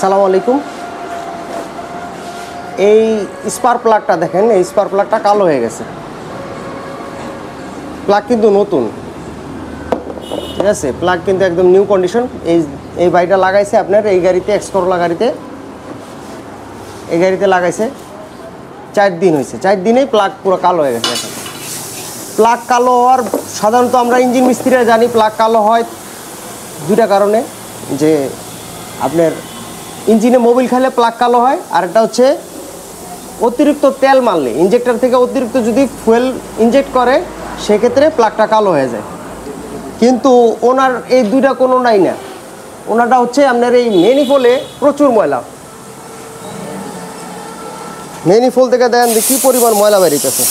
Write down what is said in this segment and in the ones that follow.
আসসালামু আলাইকুম। এই স্পার্ক প্লাগটা দেখেন, এই স্পার্ক প্লাগটা কালো হয়ে গেছে। প্লাগ কিন্তু নতুন, ঠিক আছে, প্লাগ কিন্তু একদম নিউ কন্ডিশন। এই বাইকটা লাগাইছে আপনার এই গাড়িতে, এক্সকরোলা গাড়িতে, এই গাড়িতে লাগাইছে 4 দিন হয়েছে। 4 দিনেই প্লাগ পুরো কালো হয়ে গেছে। দেখেন প্লাগ কালো হওয়ার সাধারণত আমরা ইঞ্জিন মিস্ত্রিরা জানি প্লাগ কালো হয় দুইটা কারণে, যে আপনার ইঞ্জিনে মোবিল খেলে প্লাগ কালো হয়, আর একটা হচ্ছে অতিরিক্ত তেল মারলে, ইঞ্জেক্টর থেকে অতিরিক্ত যদি ফুয়েল ইনজেক্ট করে সেক্ষেত্রে প্লাগটা কালো হয়ে যায়। কিন্তু ওনার এই দুইটা কোনোটাই না। ওনারটা হচ্ছে আপনার এই ম্যানিফোল্ডে প্রচুর ময়লা। ম্যানিফোল্ড থেকে দেখেন যে কী পরিমাণ ময়লা বেরিয়েছে,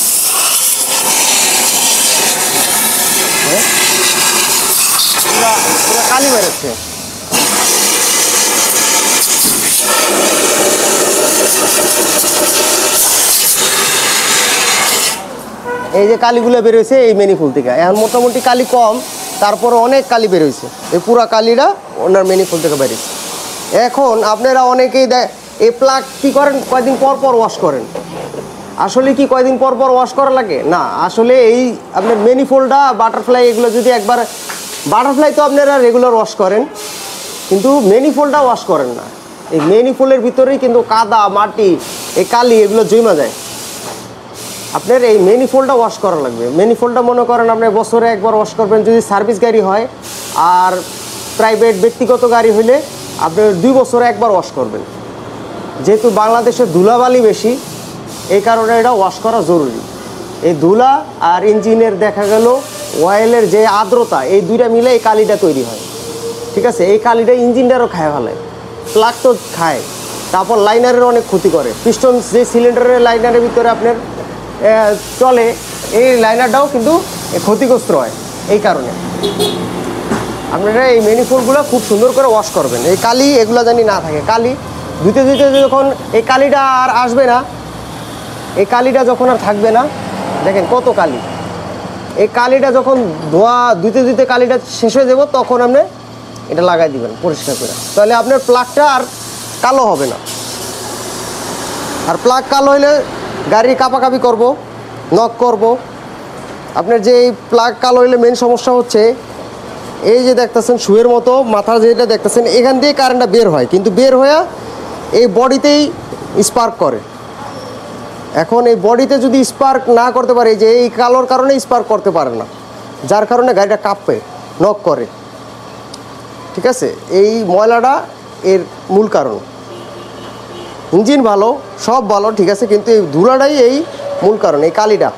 পুরো কালি বেরোচ্ছে। এই যে কালিগুলো বেরোয়েছে এই ম্যানিফোল্ড থেকে, এখন মোটামুটি কালি কম, তারপরে অনেক কালি বেরোয়েছে। এই পুরা কালিটা ওনার ম্যানিফোল্ড থেকে বেরিয়েছে। এখন আপনারা অনেকেই এই প্লাগ কী করেন, কয়েকদিন পর পর ওয়াশ করেন। আসলে কি কয়েকদিন পর পর ওয়াশ করা লাগে না, আসলে এই আপনার ম্যানিফোল্ডটা, বাটারফ্লাই, এগুলো যদি একবার, বাটারফ্লাই তো আপনারা রেগুলার ওয়াশ করেন, কিন্তু ম্যানিফোল্ডটা ওয়াশ করেন না। এই ম্যানিফোল্ডের ভিতরেই কিন্তু কাদা, মাটি, এই কালি এগুলো জমা যায়। আপনার এই ম্যানিফোল্ডটা ওয়াশ করা লাগবে। ম্যানিফোল্ডটা মনে করেন আপনি বছরে একবার ওয়াশ করবেন যদি সার্ভিস গাড়ি হয়, আর প্রাইভেট ব্যক্তিগত গাড়ি হলে আপনি 2 বছরে একবার ওয়াশ করবেন। যেহেতু বাংলাদেশে ধুলাবালি বেশি, এই কারণে এটা ওয়াশ করা জরুরি। এই ধুলা আর ইঞ্জিনের দেখা গেল অয়েলের যে আর্দ্রতা, এই দুইটা মিলে এই কালিটা তৈরি হয়, ঠিক আছে। এই কালিটা ইঞ্জিনটারও খায় ফেলে, প্লাগ তো খায়, তারপর লাইনারের অনেক ক্ষতি করে। পিস্টন যে সিলিন্ডারের লাইনারের ভিতরে আপনার চলে, এই লাইনারটাও কিন্তু ক্ষতিগ্রস্ত হয়। এই কারণে আপনারা এই ম্যানিফোল্ডগুলো খুব সুন্দর করে ওয়াশ করবেন। এই কালি এগুলো জানি না থাকে, কালি ধুতে ধুতে যখন এই কালিটা আর আসবে না, এই কালিটা যখন আর থাকবে না, দেখেন কত কালি, এই কালিটা যখন ধুতে ধুতে কালিটা শেষ হয়ে যাব, তখন আপনি এটা লাগাই দিবেন পরিষ্কার করে, তাহলে আপনার প্লাগটা আর কালো হবে না। আর প্লাগ কালো হলে গাড়ি কাঁপাকাঁপি করবো, নক করব। আপনার যে এই প্লাগ কালো হলে মেন সমস্যা হচ্ছে, এই যে দেখতেছেন শুয়ের মতো মাথা যেটা দেখতেছেন, এখান দিয়ে কারেন্টটা বের হয়, কিন্তু বের হয়ে এই বডিতেই স্পার্ক করে। এখন এই বডিতে যদি স্পার্ক না করতে পারে, যে এই কালোর কারণে স্পার্ক করতে পারে না, যার কারণে গাড়িটা কাঁপে, নক করে, ঠিক আছে। এই ময়লাটা এর মূল কারণ। ইঞ্জিন ভালো, সব ভালো, ঠিক আছে, কিন্তু এই ধুলাটাই এই মূল কারণ, এই কালিটা,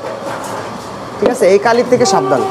ঠিক আছে। এই কালির থেকে সাবধান।